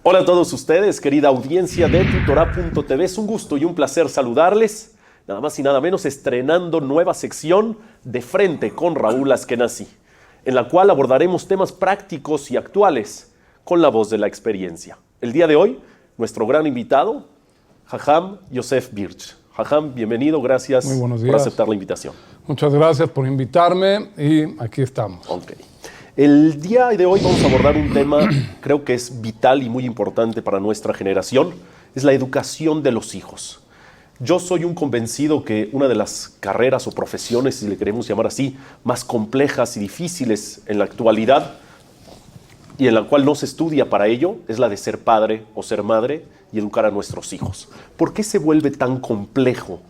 Hola a todos ustedes, querida audiencia de Tutorá.tv. Es un gusto y un placer saludarles. Nada más y nada menos estrenando nueva sección De Frente con Raúl Askenazi, en la cual abordaremos temas prácticos y actuales con la voz de la experiencia. El día de hoy, nuestro gran invitado, Jajam Yosef Birch. Jajam, bienvenido, gracias por aceptar la invitación. Muchas gracias por invitarme y aquí estamos. Ok. El día de hoy vamos a abordar un tema, creo que es vital y muy importante para nuestra generación, es la educación de los hijos. Yo soy un convencido que una de las carreras o profesiones, si le queremos llamar así, más complejas y difíciles en la actualidad y en la cual no se estudia para ello, es la de ser padre o ser madre y educar a nuestros hijos. ¿Por qué se vuelve tan complejo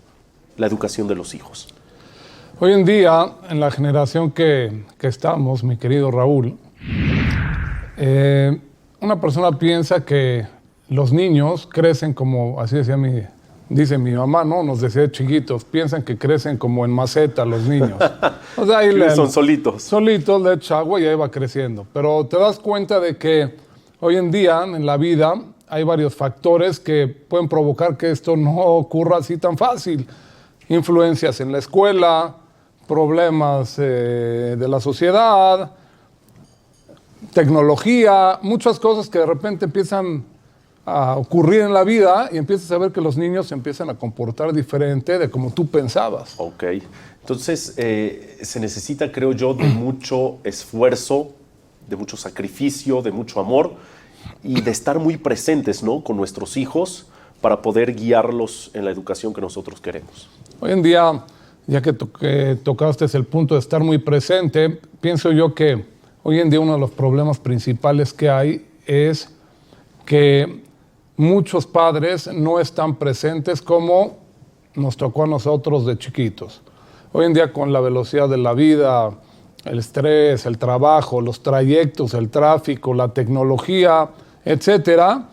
la educación de los hijos? Hoy en día, en la generación que estamos, mi querido Raúl, una persona piensa que los niños crecen como, así dice mi mamá, ¿no? Nos decía chiquitos, piensan que crecen como en maceta los niños. O sea, ahí son solitos. Solitos, le echas agua y ahí va creciendo. Pero te das cuenta de que hoy en día, en la vida, hay varios factores que pueden provocar que esto no ocurra así tan fácil. Influencias en la escuela, problemas de la sociedad, tecnología, muchas cosas que de repente empiezan a ocurrir en la vida y empiezas a ver que los niños se empiezan a comportar diferente de como tú pensabas. Ok, entonces se necesita, creo yo, de mucho esfuerzo, de mucho sacrificio, de mucho amor y de estar muy presentes, ¿no?, con nuestros hijos para poder guiarlos en la educación que nosotros queremos. Hoy en día, ya que tocaste el punto de estar muy presente, pienso yo que hoy en día uno de los problemas principales que hay es que muchos padres no están presentes como nos tocó a nosotros de chiquitos. Hoy en día, con la velocidad de la vida, el estrés, el trabajo, los trayectos, el tráfico, la tecnología, etcétera,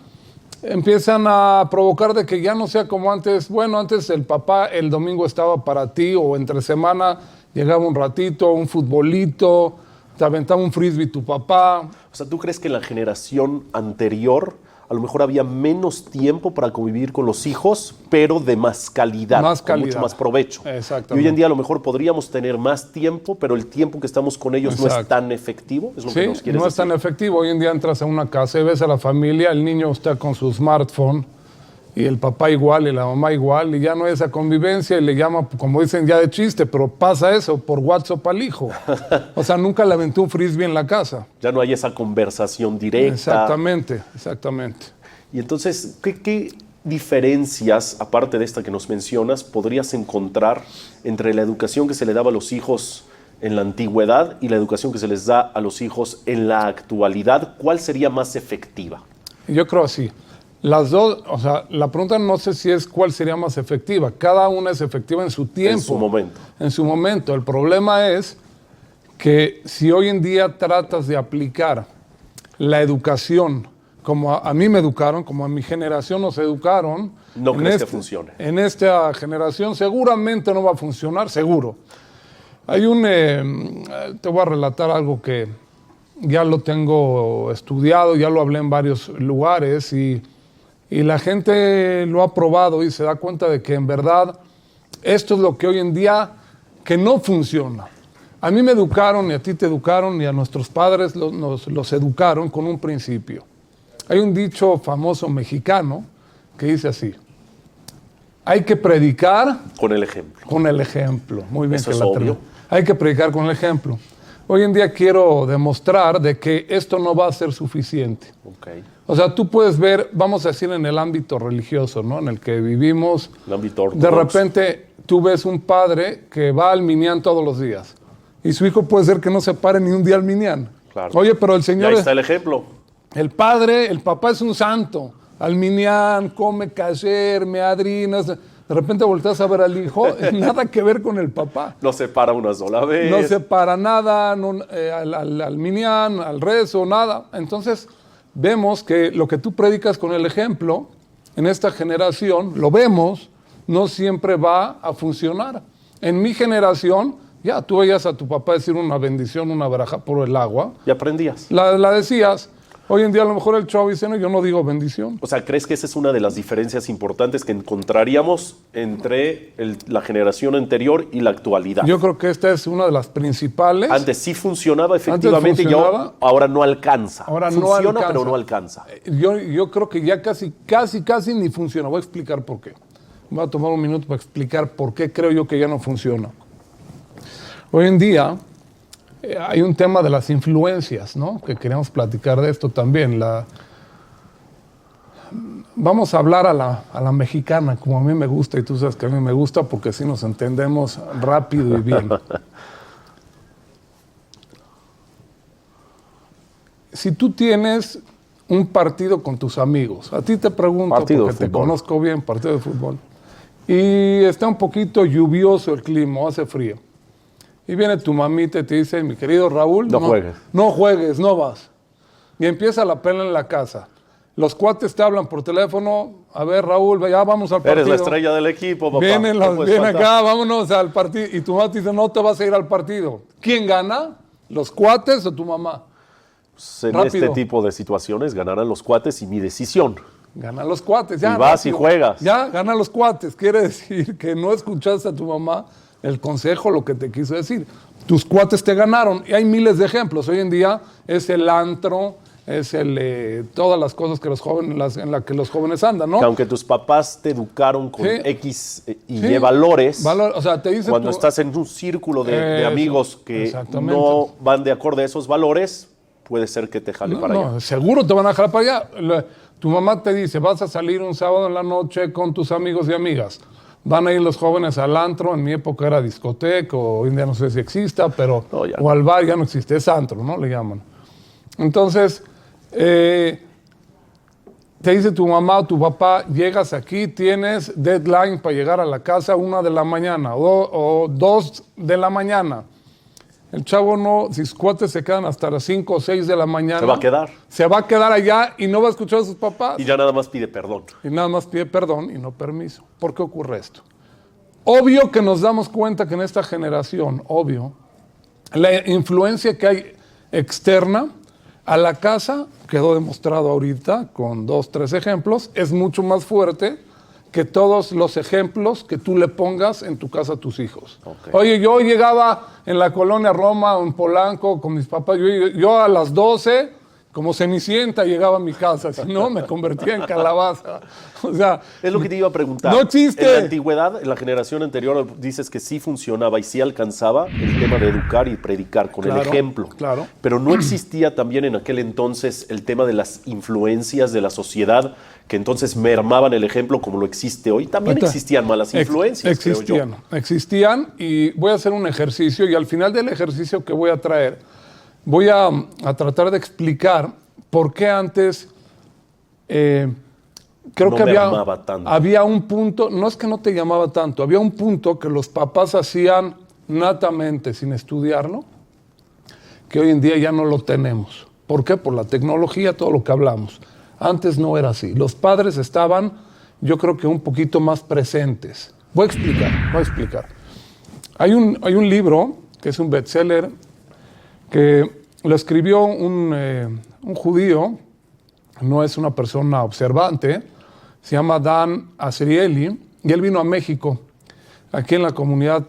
empiezan a provocar de que ya no sea como antes. Bueno, antes el papá el domingo estaba para ti, o entre semana llegaba un ratito, un futbolito, te aventaba un frisbee tu papá. O sea, ¿tú crees que en la generación anterior a lo mejor había menos tiempo para convivir con los hijos, pero de más calidad, con mucho más provecho? Exactamente. Y hoy en día a lo mejor podríamos tener más tiempo, pero el tiempo que estamos con ellos no es tan efectivo, ¿es lo que nos quieres decir? No es tan efectivo. Hoy en día entras a una casa y ves a la familia, el niño está con su smartphone y el papá igual y la mamá igual, y ya no hay esa convivencia, y le llama, como dicen ya de chiste, pero pasa eso por WhatsApp al hijo. O sea, nunca le aventó un frisbee en la casa. Ya no hay esa conversación directa. Exactamente. Y entonces, ¿qué diferencias, aparte de esta que nos mencionas, podrías encontrar entre la educación que se le daba a los hijos en la antigüedad y la educación que se les da a los hijos en la actualidad? ¿Cuál sería más efectiva? Yo creo así. Las dos, o sea, la pregunta no sé si es cuál sería más efectiva. Cada una es efectiva en su tiempo. En su momento. En su momento. El problema es que si hoy en día tratas de aplicar la educación como a mí me educaron, como a mi generación nos educaron, no crees que funcione. En esta generación seguramente no va a funcionar, seguro. Hay te voy a relatar algo que ya lo tengo estudiado, ya lo hablé en varios lugares y la gente lo ha probado y se da cuenta de que en verdad esto es lo que hoy en día que no funciona. A mí me educaron, y a ti te educaron, y a nuestros padres los educaron con un principio. Hay un dicho famoso mexicano que dice así: hay que predicar con el ejemplo. Con el ejemplo. Muy bien. Eso es obvio. Hay que predicar con el ejemplo. Hoy en día quiero demostrar de que esto no va a ser suficiente. Okay. O sea, tú puedes ver, vamos a decir, en el ámbito religioso, ¿no?, en el que vivimos. El ámbito ortodoxo. De repente tú ves un padre que va al minyan todos los días y su hijo puede ser que no se pare ni un día al minyan. Claro. Oye, pero el Señor... Y ahí está el ejemplo. El papá es un santo. Al minyan, come kasher, meadrinas. De repente volteas a ver al hijo, nada que ver con el papá. No se para una sola vez. No se para nada, al minyan, al rezo, nada. Entonces, vemos que lo que tú predicas con el ejemplo, en esta generación, lo vemos, no siempre va a funcionar. En mi generación, ya tú veías a tu papá decir una bendición, una baraja por el agua. Y aprendías. La decías. Hoy en día a lo mejor el chavo dice, no, yo no digo bendición. O sea, ¿crees que esa es una de las diferencias importantes que encontraríamos entre la generación anterior y la actualidad? Yo creo que esta es una de las principales. Antes sí funcionaba efectivamente y ahora no alcanza. Ahora funciona, no alcanza. pero no alcanza. Yo creo que ya casi ni funciona. Voy a explicar por qué. Voy a tomar un minuto para explicar por qué creo yo que ya no funciona. Hoy en día hay un tema de las influencias, ¿no? Que queríamos platicar de esto también. Vamos a hablar a la mexicana, como a mí me gusta, y tú sabes que a mí me gusta porque así nos entendemos rápido y bien. Si tú tienes un partido con tus amigos, a ti te pregunto, partido porque te conozco bien, partido de fútbol, y está un poquito lluvioso el clima, hace frío. Y viene tu mamita y te dice, mi querido Raúl, no juegues. No juegues, no vas. Y empieza la pelea en la casa. Los cuates te hablan por teléfono, a ver Raúl, ya vamos al partido. Eres la estrella del equipo, papá. Viene acá, vámonos al partido. Y tu mamá te dice, no te vas a ir al partido. ¿Quién gana? ¿Los cuates o tu mamá? Pues en este tipo de situaciones ganarán los cuates y mi decisión. Ganan los cuates. Ya, y vas rápido. Y juegas. Ya, ganan los cuates. Quiere decir que no escuchaste a tu mamá el consejo, lo que te quiso decir. Tus cuates te ganaron. Y hay miles de ejemplos. Hoy en día es el antro, es todas las cosas que los jóvenes, en las que los jóvenes andan, ¿no? Que aunque tus papás te educaron con X y Y valores, o sea, te dice cuando estás en un círculo de amigos que no van de acuerdo a esos valores, puede ser que te jale para allá. Seguro te van a jalar para allá. Tu mamá te dice, vas a salir un sábado en la noche con tus amigos y amigas. Van a ir los jóvenes al antro, en mi época era discoteca, o hoy en día no sé si exista, pero o al bar ya no existe, es antro, ¿no? Le llaman. Entonces, te dice tu mamá o tu papá, llegas aquí, tienes deadline para llegar a la casa 1 de la mañana o 2 de la mañana. El chavo no, si sus cuates se quedan hasta las 5 o 6 de la mañana. Se va a quedar. Se va a quedar allá y no va a escuchar a sus papás. Y ya nada más pide perdón. Y nada más pide perdón y no permiso. ¿Por qué ocurre esto? Obvio que nos damos cuenta que en esta generación, la influencia que hay externa a la casa, quedó demostrado ahorita con 2, 3 ejemplos, es mucho más fuerte que todos los ejemplos que tú le pongas en tu casa a tus hijos. Okay. Oye, yo llegaba en la colonia Roma o en Polanco con mis papás, yo a las 12, como Cenicienta, llegaba a mi casa, si no, me convertía en calabaza. O sea, es lo que te iba a preguntar. No existe. En la antigüedad, en la generación anterior, dices que sí funcionaba y sí alcanzaba el tema de educar y predicar con el ejemplo. Claro. Pero no existía también en aquel entonces el tema de las influencias de la sociedad que entonces mermaban el ejemplo como lo existe hoy. También existían malas influencias, Existían, y voy a hacer un ejercicio, y al final del ejercicio que voy a traer, voy a tratar de explicar por qué antes creo no que había un punto, no es que no te llamaba tanto, había un punto que los papás hacían natamente sin estudiarlo, que hoy en día ya no lo tenemos. ¿Por qué? Por la tecnología, todo lo que hablamos. Antes no era así. Los padres estaban, yo creo que un poquito más presentes. Voy a explicar. Hay un libro que es un bestseller que lo escribió un judío, no es una persona observante, se llama Dan Azrieli, y él vino a México. Aquí en la comunidad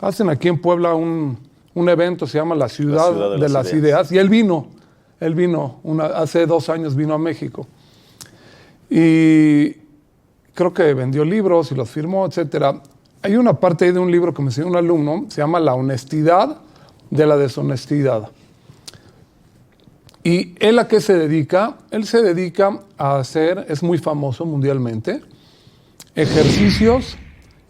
hacen aquí en Puebla un evento, se llama la Ciudad de las Ideas, y él vino hace 2 años vino a México. Y creo que vendió libros y los firmó, etcétera. Hay una parte ahí de un libro que me enseñó un alumno, se llama La honestidad de la deshonestidad. ¿Y él a qué se dedica? Él se dedica a hacer, es muy famoso mundialmente, ejercicios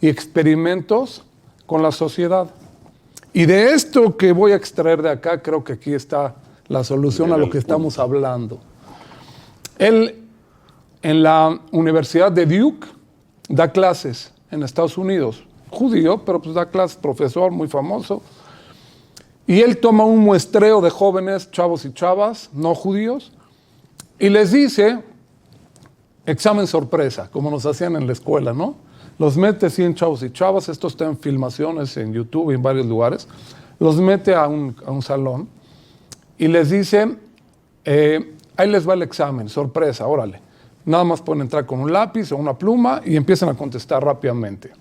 y experimentos con la sociedad. Y de esto que voy a extraer de acá, creo que aquí está la solución a lo que estamos hablando. Él, en la Universidad de Duke, da clases en Estados Unidos. Judío, pero pues da clases, profesor muy famoso. Y él toma un muestreo de jóvenes, chavos y chavas, no judíos, y les dice, examen sorpresa, como nos hacían en la escuela, ¿no? Los mete 100 chavos y chavas, esto está en filmaciones en YouTube y en varios lugares, los mete a un salón, y les dice, ahí les va el examen, sorpresa, órale. Nada más pueden entrar con un lápiz o una pluma y empiezan a contestar rápidamente.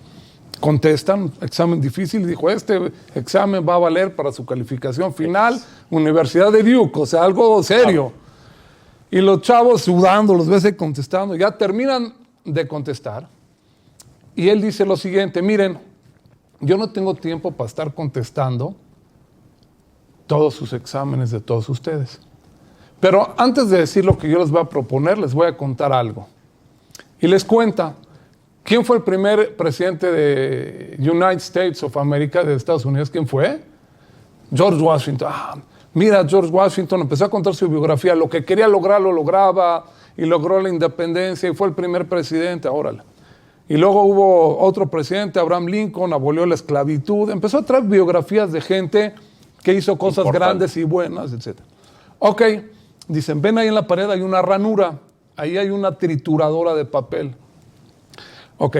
Contestan, examen difícil, dijo, este examen va a valer para su calificación final, Universidad de Duke, o sea, algo serio. Y los chavos sudando, los ves ahí contestando, ya terminan de contestar. Y él dice lo siguiente, miren, yo no tengo tiempo para estar contestando todos sus exámenes de todos ustedes. Pero antes de decir lo que yo les voy a proponer, les voy a contar algo. Y les cuenta, ¿quién fue el primer presidente de United States of America, de Estados Unidos? ¿Quién fue? George Washington. Mira, George Washington empezó a contar su biografía, lo que quería lograr lo lograba, y logró la independencia, y fue el primer presidente, órale. Y luego hubo otro presidente, Abraham Lincoln, abolió la esclavitud, empezó a traer biografías de gente que hizo cosas grandes y buenas, etc. Ok, dicen, ven ahí en la pared, hay una ranura, ahí hay una trituradora de papel. Ok,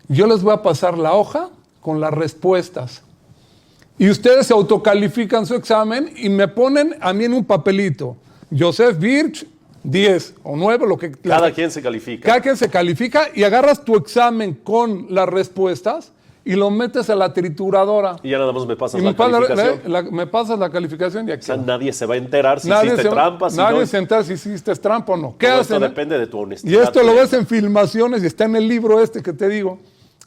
yo les voy a pasar la hoja con las respuestas. Y ustedes se autocalifican su examen y me ponen a mí en un papelito. Joseph Birch, 10 o 9, lo que... Cada quien se califica. Cada quien se califica y agarras tu examen con las respuestas y lo metes a la trituradora. Y ya nada más me pasas Y la calificación. me pasas la calificación y aquí. O sea, nadie se va a enterar si hiciste trampa. Nadie se entera si hiciste trampa o no. ¿Qué Todo hacen? esto depende de tu honestidad. Y esto lo ves en filmaciones y está en el libro este que te digo.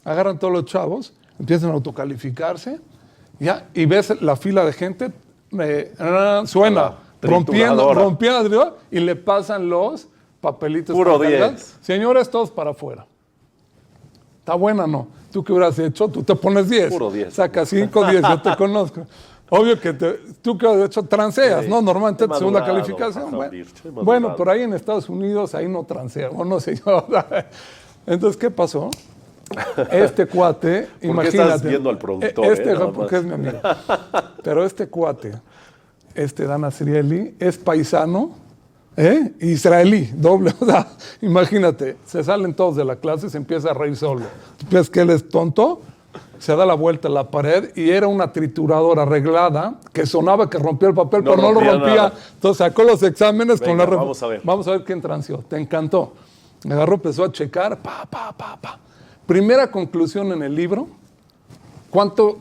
Agarran todos los chavos, empiezan a autocalificarse, ya, y ves la fila de gente, suena, rompiendo, y le pasan los papelitos. Puro 10. Señores, todos para afuera. ¿Está buena o no? ¿Tú qué hubieras hecho? Tú te pones 10. Puro 10. Saca 5, 10, yo te conozco. Obvio que tú que has hecho transeas, Sí. ¿no? Normalmente tu segunda Madurado, calificación. madurado. Bueno, pero ahí en Estados Unidos, ahí no transea, o no sé yo. Entonces, ¿qué pasó? Este cuate, ¿Por qué imagínate. estás viendo al productor? Porque es mi amigo. Pero este cuate, Dan Asrieli, es paisano, israelí, doble. O sea, imagínate, se salen todos de la clase y se empieza a reír solo. ¿Tú piensas que él es tonto? Se da la vuelta a la pared y era una trituradora arreglada que sonaba que rompía el papel, No pero no lo rompía rompía. nada. Entonces sacó los exámenes con Venga, la... vamos a ver. quién transió. Te encantó. Me agarró, empezó a checar, Primera conclusión en el libro,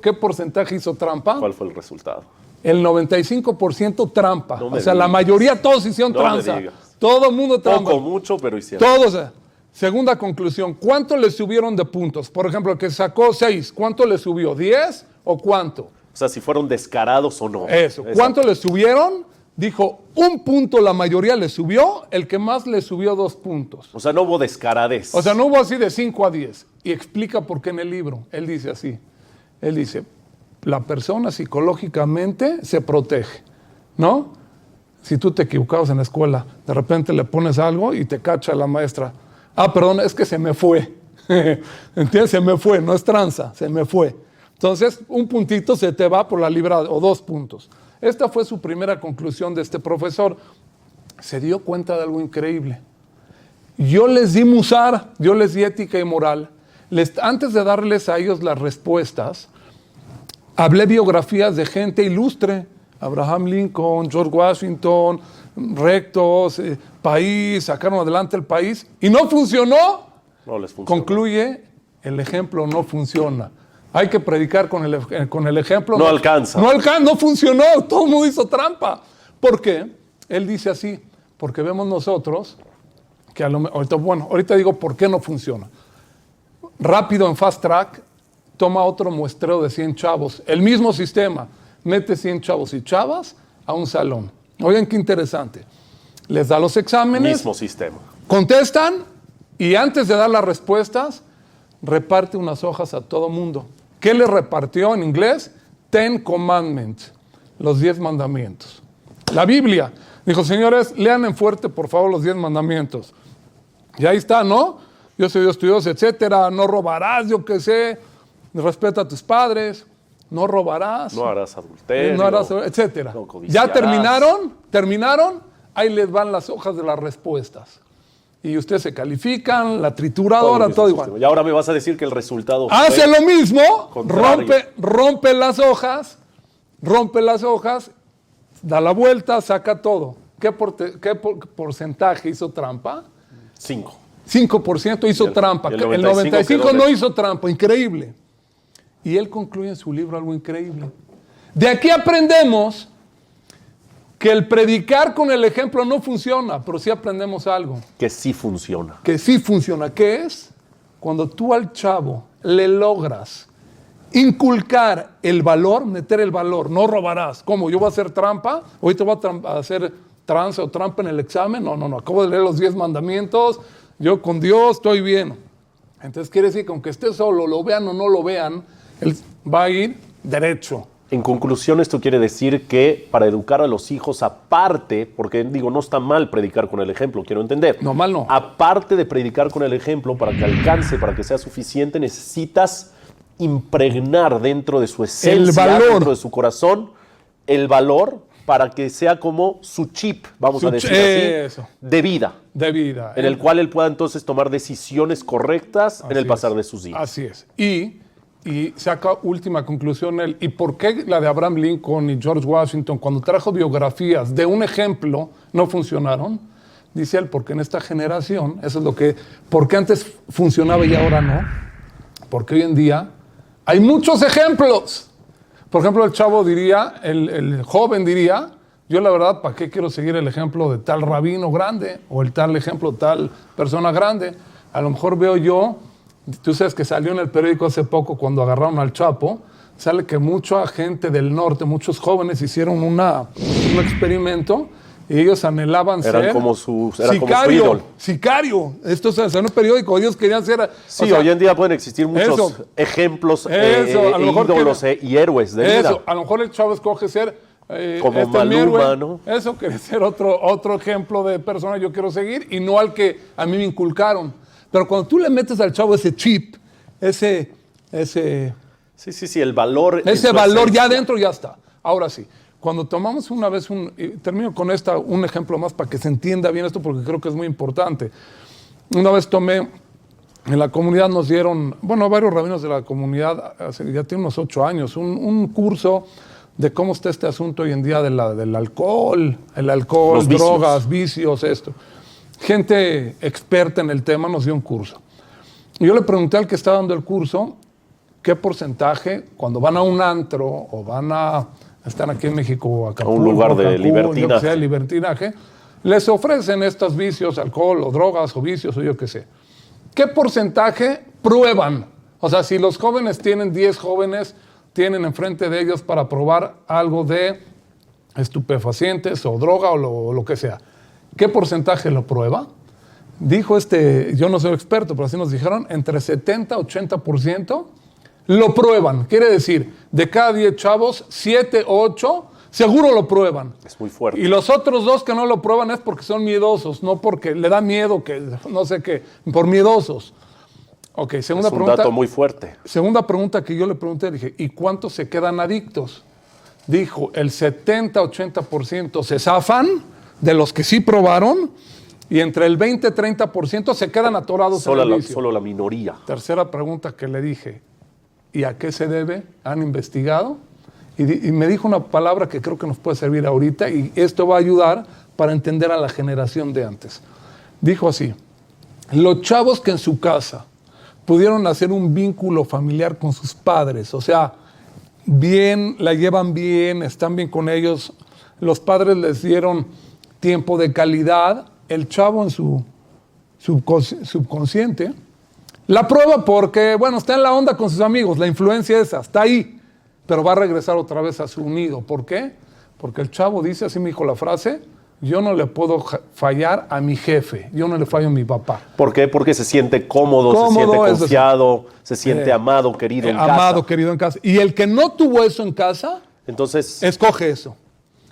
¿qué porcentaje hizo trampa? ¿Cuál fue el resultado? El 95% trampa. No me o sea, la digas. mayoría todos hicieron No me tranza. digas. Todo el mundo trampa. Poco, mucho, pero hicieron. Todos. Segunda conclusión, ¿cuánto le subieron de puntos? Por ejemplo, el que sacó 6, ¿cuánto le subió? ¿10 o cuánto? O sea, si fueron descarados o no. Eso. ¿Cuánto le subieron? Dijo, 1 punto la mayoría le subió, el que más le subió 2 puntos. O sea, no hubo descaradez. O sea, no hubo así de 5 a 10. Y explica por qué en el libro. Él dice así. Él dice, la persona psicológicamente se protege, ¿no? Si tú te equivocabas en la escuela, de repente le pones algo y te cacha la maestra. Perdón, es que se me fue. ¿Entiendes? Se me fue, no es tranza, se me fue. Entonces, 1 puntito se te va por la librada, o 2 puntos. Esta fue su primera conclusión de este profesor. Se dio cuenta de algo increíble. Yo les di musar, yo les di ética y moral. Antes de darles a ellos las respuestas, hablé biografías de gente ilustre. Abraham Lincoln, George Washington, rectos, país, sacaron adelante el país. Y no funcionó. No les funcionó. Concluye, el ejemplo no funciona. Hay que predicar con el ejemplo. No alcanza. No funcionó. Todo el mundo hizo trampa. ¿Por qué? Él dice así, porque vemos nosotros que ahorita digo por qué no funciona. Rápido en Fast Track, toma otro muestreo de 100 chavos. El mismo sistema. Mete 100 chavos y chavas a un salón. Oigan qué interesante. Les da los exámenes. Mismo sistema. Contestan y antes de dar las respuestas, reparte unas hojas a todo mundo. ¿Qué le repartió en inglés? 10 Commandments, los 10 mandamientos. La Biblia. Dijo, señores, lean en fuerte, por favor, los 10 mandamientos. Y ahí está, ¿no? Yo soy Dios, tu Dios, etcétera. No robarás, yo qué sé. Respeta a tus padres. No robarás. No harás adulterio. No harás, etcétera. No codiciarás. Ya terminaron. Ahí les van las hojas de las respuestas. Y ustedes se califican, la trituradora, todo igual. Y ahora me vas a decir que el resultado Hace fue lo mismo, contrario. rompe las hojas, da la vuelta, saca todo. ¿Qué porcentaje hizo trampa? 5. 5% hizo trampa. El El 95% no hizo trampa. Increíble. Y él concluye en su libro algo increíble. De aquí aprendemos que el predicar con el ejemplo no funciona, pero sí aprendemos algo. Que sí funciona. Que sí funciona. ¿Qué es? Cuando tú al chavo le logras inculcar el valor, meter el valor, no robarás. ¿Cómo? ¿Yo voy a hacer trampa? ¿Hoy te voy a hacer trance o trampa en el examen? No. Acabo de leer los 10 mandamientos. Yo con Dios estoy bien. Entonces quiere decir que aunque esté solo, lo vean o no lo vean, él va a ir derecho. En conclusión, esto quiere decir que para educar a los hijos, aparte, porque digo, no está mal predicar con el ejemplo, quiero entender. No, mal no. Aparte de predicar con el ejemplo, para que alcance, para que sea suficiente, necesitas impregnar dentro de su esencia, el valor, dentro de su corazón, el valor para que sea como su chip, vamos a decir así, de vida. De vida. En el cual él pueda entonces tomar decisiones correctas en el pasar de sus días. Así es. Y saca última conclusión él. ¿Y por qué la de Abraham Lincoln y George Washington, cuando trajo biografías de un ejemplo, no funcionaron? Dice él, porque en esta generación, eso es lo que, porque antes funcionaba y ahora no. Porque hoy en día hay muchos ejemplos. Por ejemplo, el chavo diría, el joven diría, yo la verdad, ¿para qué quiero seguir el ejemplo de tal rabino grande o el tal ejemplo de tal persona grande? A lo mejor veo yo, tú sabes que salió en el periódico hace poco cuando agarraron al Chapo, sale que mucha gente del norte, muchos jóvenes hicieron un experimento y ellos anhelaban Eran como su ídolo. Sicario. Esto se salió en el periódico, ellos querían ser... Sí, hoy en día pueden existir muchos ejemplos, ídolos y héroes de vida. A lo mejor el chavo escoge ser... como Maluma, ¿no? Eso quiere ser otro ejemplo de persona yo quiero seguir y no al que a mí me inculcaron. Pero cuando tú le metes al chavo ese chip, ese el valor. Ese valor ya adentro ya está. Ahora sí, cuando tomamos una vez termino con un ejemplo más para que se entienda bien esto porque creo que es muy importante. Una vez tomé, en la comunidad nos dieron, varios rabinos de la comunidad, ya tiene unos 8 años, un curso de cómo está este asunto hoy en día del alcohol, Los drogas, vicios, esto. Gente experta en el tema nos dio un curso. Y yo le pregunté al que estaba dando el curso qué porcentaje, cuando van a un antro o están aquí en México, Acapulco, a un lugar de libertinaje. Libertinaje, les ofrecen estos vicios, alcohol o drogas o vicios o yo qué sé. ¿Qué porcentaje prueban? O sea, si los jóvenes tienen 10 jóvenes, tienen enfrente de ellos para probar algo de estupefacientes o droga o lo que sea. ¿Qué porcentaje lo prueba? Dijo yo no soy experto, pero así nos dijeron, entre 70 y 80% lo prueban. Quiere decir, de cada 10 chavos, 7 o 8 seguro lo prueban. Es muy fuerte. Y los otros 2 que no lo prueban es porque son miedosos, no porque le da miedo, que no sé qué, por miedosos. Ok, segunda pregunta. Es un dato muy fuerte. Segunda pregunta que yo le pregunté, dije, ¿y cuántos se quedan adictos? Dijo, el 70-80% se zafan de los que sí probaron y entre el 20-30% se quedan atorados en el vicio. Solo la minoría. Tercera pregunta que le dije, ¿y a qué se debe? ¿Han investigado? Y me dijo una palabra que creo que nos puede servir ahorita y esto va a ayudar para entender a la generación de antes. Dijo así, los chavos que en su casa pudieron hacer un vínculo familiar con sus padres, o sea, bien, la llevan bien, están bien con ellos, los padres les dieron tiempo de calidad, el chavo en su subconsciente la prueba porque, está en la onda con sus amigos, la influencia esa, está ahí, pero va a regresar otra vez a su nido. ¿Por qué? Porque el chavo dice, así me dijo la frase, yo no le puedo fallar a mi jefe, yo no le fallo a mi papá. ¿Por qué? Porque se siente cómodo, se siente confiado, se siente amado, querido en casa. Amado, querido en casa. Y el que no tuvo eso en casa, entonces escoge eso.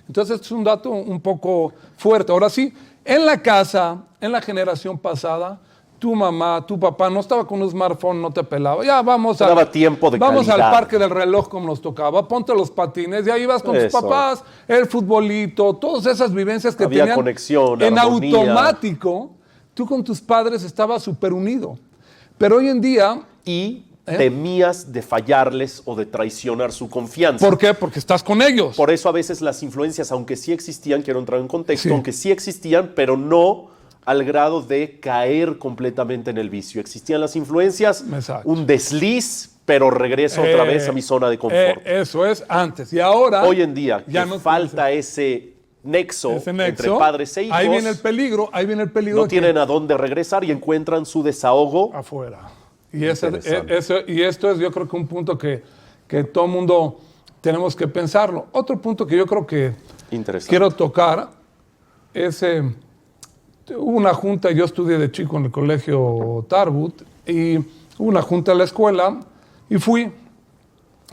Entonces es un dato un poco fuerte. Ahora sí, en la casa, en la generación pasada, tu mamá, tu papá no estaba con un smartphone, no te pelaba. Ya vamos daba tiempo de vamos calidad. Al parque del reloj como nos tocaba, ponte los patines, y ahí vas con tus papás, el futbolito, todas esas vivencias que había tenían conexión, en armonía. Automático, tú con tus padres estabas súper unido. Pero hoy en día... Y temías de fallarles o de traicionar su confianza. ¿Por qué? Porque estás con ellos. Por eso a veces las influencias, aunque sí existían, quiero entrar en contexto, Sí. aunque sí existían, pero no al grado de caer completamente en el vicio. Existían las influencias, Exacto. un desliz, pero regreso otra vez a mi zona de confort. Eso es antes. Y ahora, Hoy en día, ya que no falta ese nexo entre padres e hijos, ahí viene el peligro, no de tienen a dónde regresar y encuentran su desahogo afuera. Y, esto es, yo creo que un punto que todo el mundo tenemos que pensarlo. Otro punto que yo creo que interesante. quiero tocar es, hubo una junta, yo estudié de chico en el colegio Tarbut, y hubo una junta en la escuela, y fui,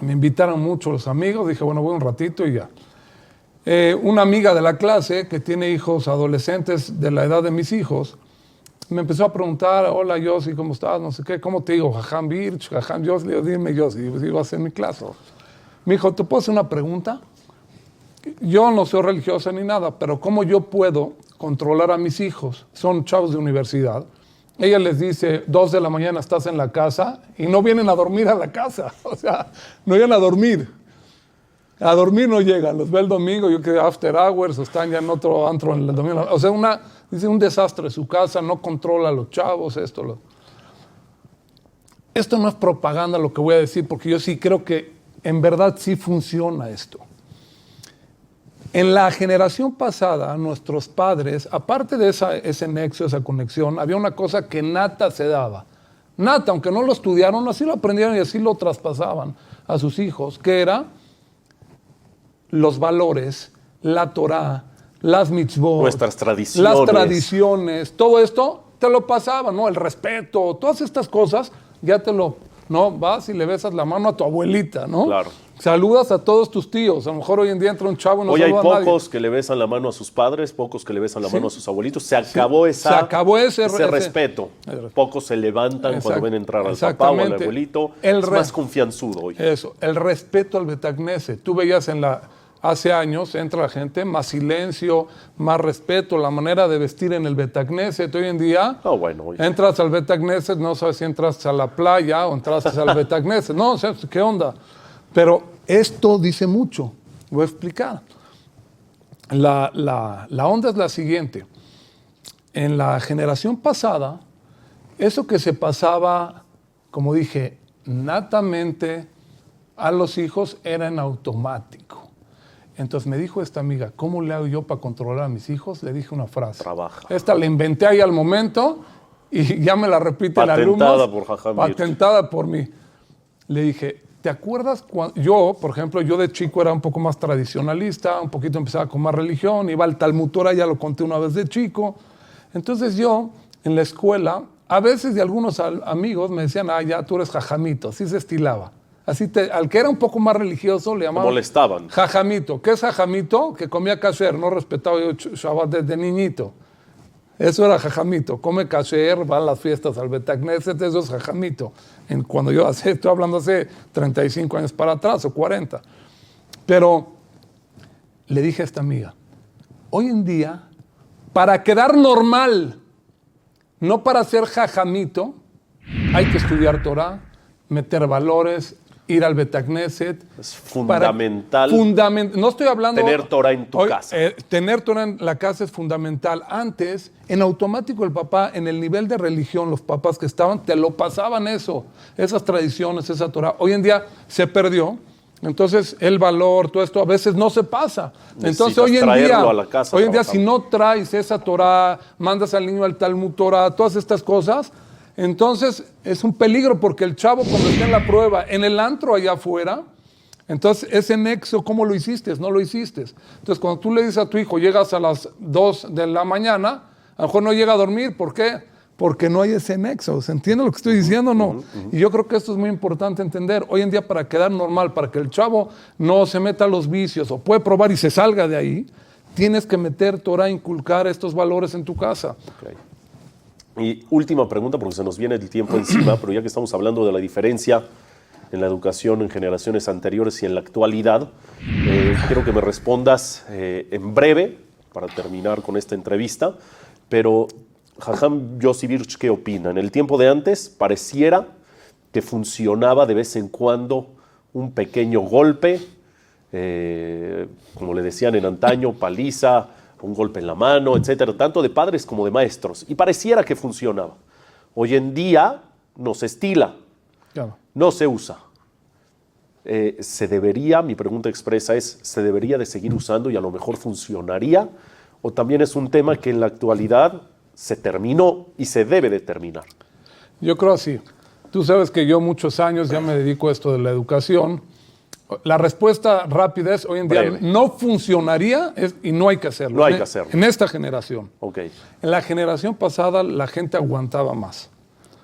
me invitaron mucho los amigos, dije, bueno, voy un ratito y ya. Una amiga de la clase que tiene hijos adolescentes de la edad de mis hijos, me empezó a preguntar, hola Yossi, ¿cómo estás? No sé qué, ¿cómo te digo? Jajam Birch, Jajam Yossi, le digo, dime Yossi, iba a hacer mi clase. Me dijo, ¿te puedo hacer una pregunta? Yo no soy religiosa ni nada, pero ¿cómo yo puedo controlar a mis hijos? Son chavos de universidad. Ella les dice, 2 de la mañana estás en la casa y no vienen a dormir a la casa. O sea, no llegan a dormir. A dormir no llegan. Los ve el domingo, yo que after hours, o están ya en otro antro en el domingo. O sea, dice un desastre su casa, no controla a los chavos, esto. Esto no es propaganda lo que voy a decir, porque yo sí creo que en verdad sí funciona esto. En la generación pasada, nuestros padres, aparte de ese nexo, esa conexión, había una cosa que nata se daba. Nata, aunque no lo estudiaron, así lo aprendieron y así lo traspasaban a sus hijos, que era los valores, la Torá, las mitzvot, nuestras tradiciones. las tradiciones, todo esto te lo pasaban, ¿no? El respeto, todas estas cosas, ya ¿no? Vas y le besas la mano a tu abuelita, ¿no? Claro. Saludas a todos tus tíos. A lo mejor hoy en día entra un chavo y no Hoy hay saluda a nadie. pocos que le besan la mano a sus padres, pocos que le besan la mano a sus abuelitos. Se acabó, se acabó ese respeto. Pocos se levantan cuando ven entrar al papá o al abuelito. Es más confianzudo hoy. Eso, el respeto al Betacneset. Tú veías hace años, entra la gente, más silencio, más respeto, la manera de vestir en el Betacneset. Hoy en día, entras al Betacneset, no sabes si entras a la playa o entras al Betacneset. No, o sea, ¿qué onda? Pero esto dice mucho. Voy a explicar. La onda es la siguiente. En la generación pasada, eso que se pasaba, como dije, natamente a los hijos era en automático. Entonces me dijo esta amiga, ¿cómo le hago yo para controlar a mis hijos? Le dije una frase. Trabaja. Esta la inventé ahí al momento y ya me la repite el alumno. Patentada por Jajam Birch. Patentada por mí. Le dije, ¿te acuerdas cuando yo, por ejemplo, yo de chico era un poco más tradicionalista, un poquito empezaba con más religión, iba al Talmud Torah, ya lo conté una vez de chico. Entonces yo, en la escuela, a veces de algunos amigos me decían, ya tú eres jajamito, así se estilaba. Al que era un poco más religioso le llamaban... molestaban. Jajamito. ¿Qué es jajamito? Que comía kasher, no respetaba yo Shabbat desde niñito. Eso era jajamito. Come kasher, va a las fiestas al Betacneset, eso es jajamito. Cuando yo estoy hablando hace 35 años para atrás o 40. Pero le dije a esta amiga, hoy en día, para quedar normal, no para ser jajamito, hay que estudiar Torah, meter valores, ir al Betacneset. Es fundamental. No estoy hablando... Tener Torah en tu casa. Tener Torah en la casa es fundamental. Antes, en automático el papá, en el nivel de religión, los papás que estaban, te lo pasaban eso. Esas tradiciones, esa Torah. Hoy en día se perdió. Entonces, el valor, todo esto, a veces no se pasa. Entonces, hoy en día, si no traes esa Torah, mandas al niño al Talmud Torah, todas estas cosas... Entonces, es un peligro porque el chavo cuando está en la prueba, en el antro allá afuera, entonces ese nexo, ¿cómo lo hiciste? No lo hiciste. Entonces, cuando tú le dices a tu hijo, llegas a las 2 de la mañana, a lo mejor no llega a dormir. ¿Por qué? Porque no hay ese nexo. ¿Se entiende lo que estoy diciendo o no? Y yo creo que esto es muy importante entender. Hoy en día, para quedar normal, para que el chavo no se meta a los vicios o puede probar y se salga de ahí, tienes que meter Torah, inculcar estos valores en tu casa. Okay. Y última pregunta, porque se nos viene el tiempo encima, pero ya que estamos hablando de la diferencia en la educación en generaciones anteriores y en la actualidad, quiero que me respondas en breve, para terminar con esta entrevista, pero Jajam Yossi Birch, ¿qué opina? En el tiempo de antes pareciera que funcionaba de vez en cuando un pequeño golpe, como le decían en antaño, paliza, un golpe en la mano, etcétera, tanto de padres como de maestros, y pareciera que funcionaba. Hoy en día no se estila, Claro. no se usa. Se debería, mi pregunta expresa es, ¿se debería de seguir usando y a lo mejor funcionaría? ¿O también es un tema que en la actualidad se terminó y se debe de terminar? Yo creo así. Tú sabes que yo muchos años ya me dedico a esto de la educación. La respuesta rápida es, hoy en día Breve. no funcionaría y no hay que hacerlo. No hay que hacerlo. En esta generación. Ok. En la generación pasada la gente aguantaba más.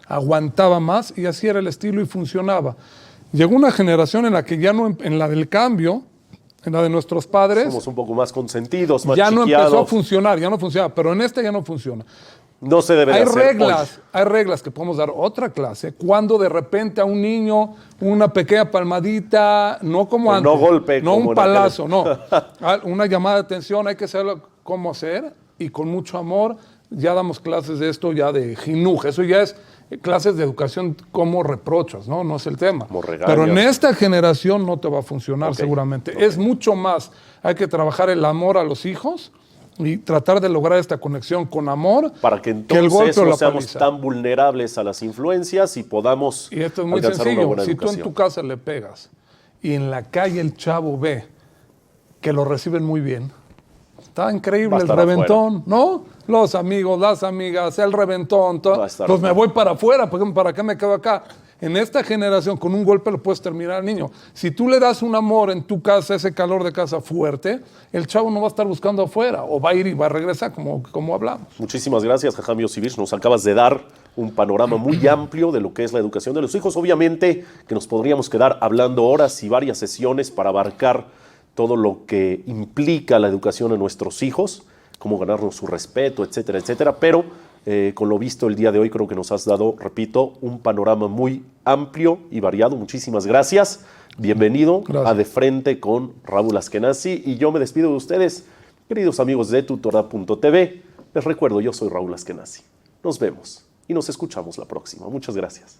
Aguantaba más y así era el estilo y funcionaba. Llegó una generación en la que ya no, en la del cambio, en la de nuestros padres, Somos un poco más consentidos, más ya no chiqueados. empezó a funcionar, ya no funciona, pero en esta ya no funciona. No se debe de hacer hoy. Hay reglas que podemos dar otra clase cuando de repente a un niño una pequeña palmadita, no como Pero antes, no golpe no como un en palazo, aquel. no. Una llamada de atención, hay que saber cómo hacer y con mucho amor. Ya damos clases de esto ya de jinuj, eso ya es clases de educación como reprochas, ¿no? No es el tema. Como regaños. Pero en esta generación no te va a funcionar Ok, seguramente. ok. Es mucho más. Hay que trabajar el amor a los hijos y tratar de lograr esta conexión con amor. Para que el entonces golpe o no la seamos paliza. tan vulnerables a las influencias y podamos Y esto es muy alcanzar una sencillo. buena Si tú en educación. tu casa le pegas y en la calle el chavo ve que lo reciben muy bien, está increíble Va a el estar reventón, ¿no? Los amigos, las amigas, el reventón, todo. Va a estar Pues me afuera. voy para afuera, porque ¿para qué me quedo acá? En esta generación, con un golpe lo puedes terminar al niño. Si tú le das un amor en tu casa, ese calor de casa fuerte, el chavo no va a estar buscando afuera, o va a ir y va a regresar, como hablamos. Muchísimas gracias, Jajam Yosivich. Nos acabas de dar un panorama muy amplio de lo que es la educación de los hijos. Obviamente que nos podríamos quedar hablando horas y varias sesiones para abarcar todo lo que implica la educación a nuestros hijos, cómo ganarnos su respeto, etcétera, etcétera. Pero con lo visto el día de hoy creo que nos has dado, repito, un panorama muy amplio y variado. Muchísimas gracias. Bienvenido Gracias. a De Frente con Raúl Askenazi. Y yo me despido de ustedes, queridos amigos de Tutorah.tv. Les recuerdo, yo soy Raúl Askenazi. Nos vemos y nos escuchamos la próxima. Muchas gracias.